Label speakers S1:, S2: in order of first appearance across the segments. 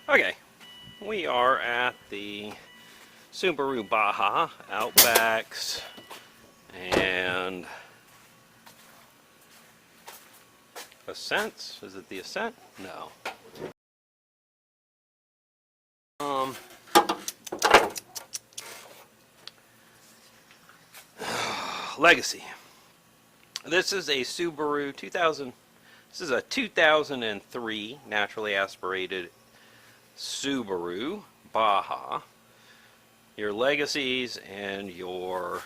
S1: Okay, we are at the Subaru Baja Outbacks and Ascents. Is it the Ascent? No. Legacy. This is a Subaru 2000. This is a 2003 naturally aspirated Subaru Baja. Your Legacies and your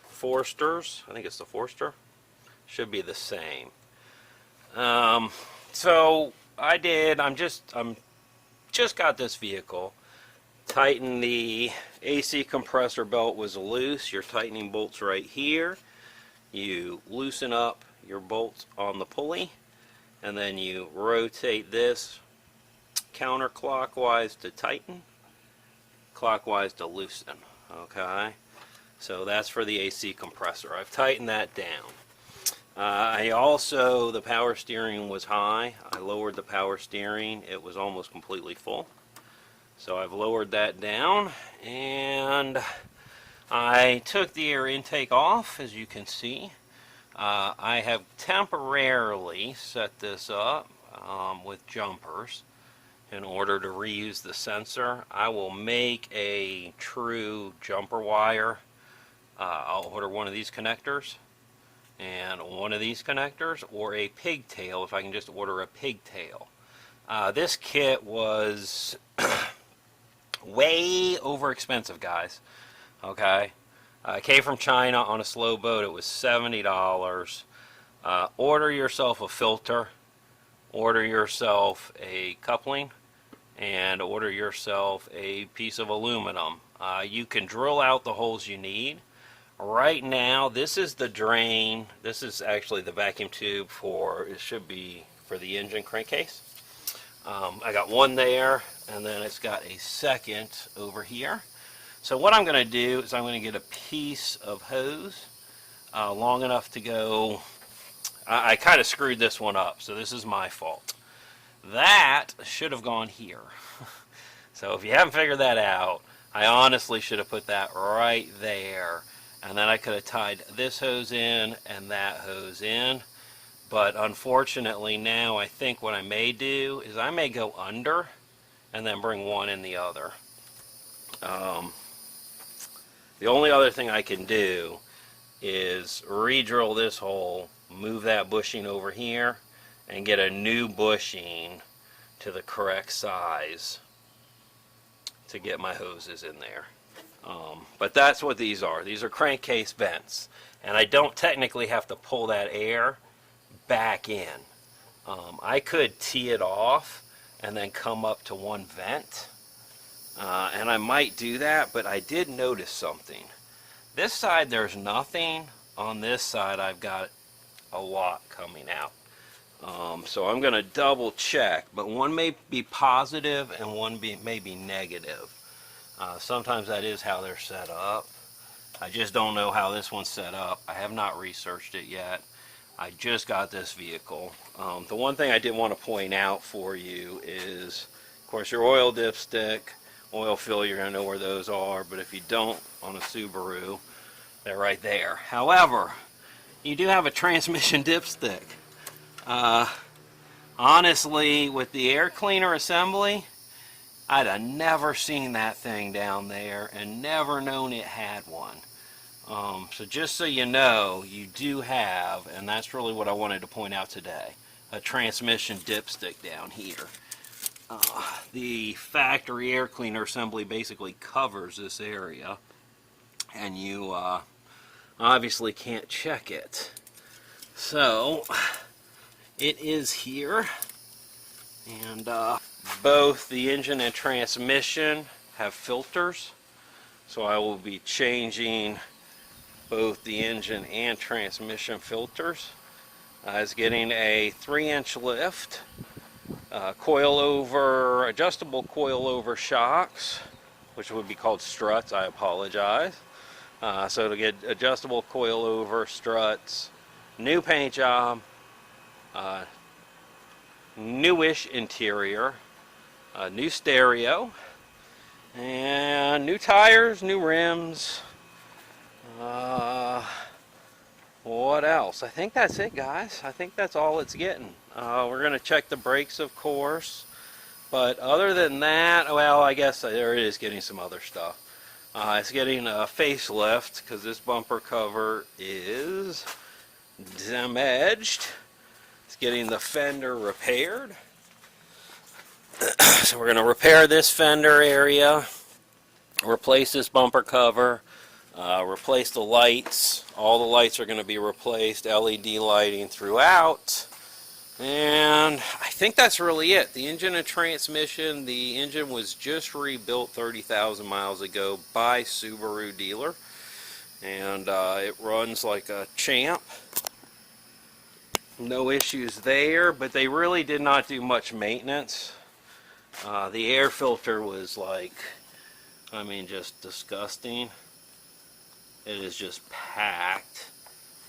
S1: Foresters, I think it's the Forester, should be the same. So I'm just got this vehicle. Tighten the AC compressor belt was loose. Your tightening bolts right here. You loosen up your bolts on the pulley, and then you rotate this counterclockwise to tighten, clockwise to loosen. Okay, so that's for the AC compressor. I've tightened that down. The power steering was high. I lowered the power steering. It was almost completely full. So I've lowered that down, and I took the air intake off, as you can see. I have temporarily set this up with jumpers in order to reuse the sensor. I will make a true jumper wire. I'll order one of these connectors and one of these connectors, or a pigtail if I can just order a pigtail. This kit was way over expensive, guys. Okay, it came from China on a slow boat. It was $70. Order yourself a filter, order yourself a coupling, and order yourself a piece of aluminum. You can drill out the holes you need. Right now, this is the drain. This is actually the vacuum tube it should be for the engine crankcase. I got one there, and then it's got a second over here. So what I'm going to do is I'm going to get a piece of hose long enough to go. I kind of screwed this one up, so this is my fault. That should have gone here. So if you haven't figured that out, I honestly should have put that right there. And then I could have tied this hose in and that hose in. But unfortunately now I think what I may do is I may go under and then bring one in the other. The only other thing I can do is re-drill this hole, move that bushing over here, and get a new bushing to the correct size to get my hoses in there. But that's what these are. These are crankcase vents, and I don't technically have to pull that air back in. I could tee it off and then come up to one vent, and I might do that, but I did notice something. This side there's nothing. On this side I've got a lot coming out. So I'm going to double check, but one may be positive and one may be negative. Sometimes that is how they're set up. I just don't know how this one's set up. I have not researched it yet. I just got this vehicle. The one thing I did want to point out for you is, of course, your oil dipstick, oil fill, you're going to know where those are, but if you don't on a Subaru, they're right there. However, you do have a transmission dipstick. Honestly, with the air cleaner assembly, I'd have never seen that thing down there and never known it had one. So just so you know, you do have, and that's really what I wanted to point out today, a transmission dipstick down here. The factory air cleaner assembly basically covers this area, and you obviously can't check it. So it is here, and both the engine and transmission have filters, so I will be changing both the engine and transmission filters. It's getting a 3-inch lift, adjustable coilover shocks, which would be called struts, I apologize. So to get adjustable coilover struts, new paint job, newish interior, new stereo, and new tires, new rims. What else? I think that's it, guys. I think that's all it's getting. We're going to check the brakes, of course. But other than that, well, I guess there it is getting some other stuff. It's getting a facelift because this bumper cover is damaged. It's getting the fender repaired. So we're going to repair this fender area, replace this bumper cover, replace the lights. All the lights are going to be replaced, LED lighting throughout. And I think that's really it. The engine and transmission, the engine was just rebuilt 30,000 miles ago by Subaru dealer. And it runs like a champ. No issues there, but they really did not do much maintenance. The air filter was like, I mean, just disgusting. It is just packed.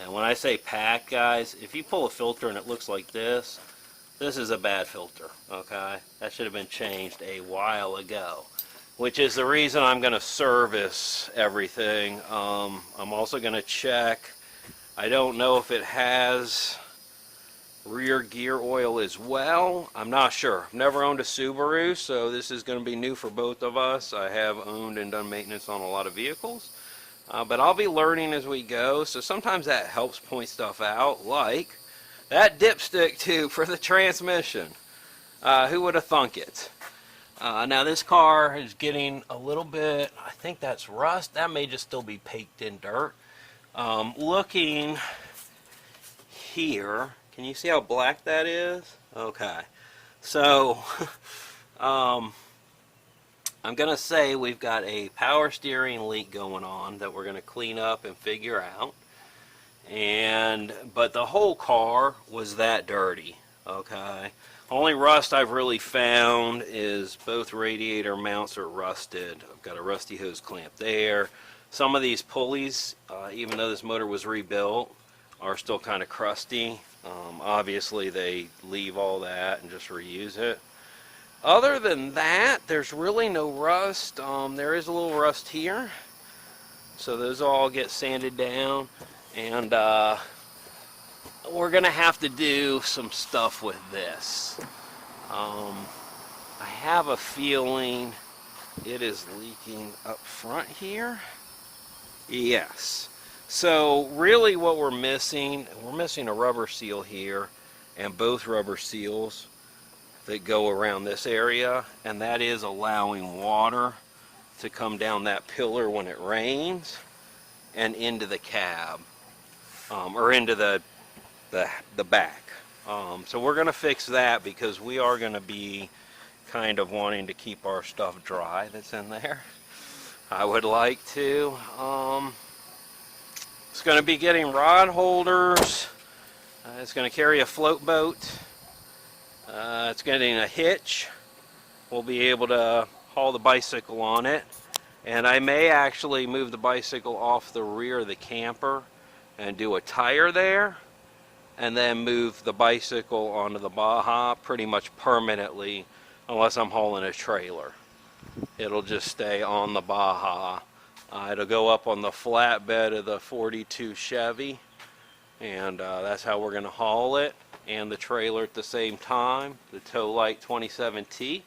S1: And when I say packed, guys, if you pull a filter and it looks like this is a bad filter, okay? That should have been changed a while ago, which is the reason I'm going to service everything. I'm also going to check, I don't know if it has rear gear oil as well. I'm not sure. I've never owned a Subaru, so this is going to be new for both of us. I have owned and done maintenance on a lot of vehicles. But I'll be learning as we go, so sometimes that helps point stuff out, like that dipstick tube for the transmission. Who would have thunk it? Now this car is getting a little bit, I think that's rust. That may just still be paked in dirt. Looking here, can you see how black that is? Okay, so I'm going to say we've got a power steering leak going on that we're going to clean up and figure out. But the whole car was that dirty, okay? Only rust I've really found is both radiator mounts are rusted. I've got a rusty hose clamp there. Some of these pulleys, even though this motor was rebuilt, are still kind of crusty. Obviously they leave all that and just reuse it. Other than that, there's really no rust. There is a little rust here, so those all get sanded down, and we're gonna have to do some stuff with this. I have a feeling it is leaking up front here. Yes. So really what we're missing a rubber seal here, and both rubber seals that go around this area, and that is allowing water to come down that pillar when it rains and into the cab, or into the back. So we're going to fix that because we are going to be kind of wanting to keep our stuff dry that's in there. I would like to. It's going to be getting rod holders. It's going to carry a float boat. It's getting a hitch. We'll be able to haul the bicycle on it. And I may actually move the bicycle off the rear of the camper and do a tire there, and then move the bicycle onto the Baja pretty much permanently, unless I'm hauling a trailer. It'll just stay on the Baja. It'll go up on the flatbed of the 42 Chevy, and that's how we're going to haul it, and the trailer at the same time, the Tow Light 27T.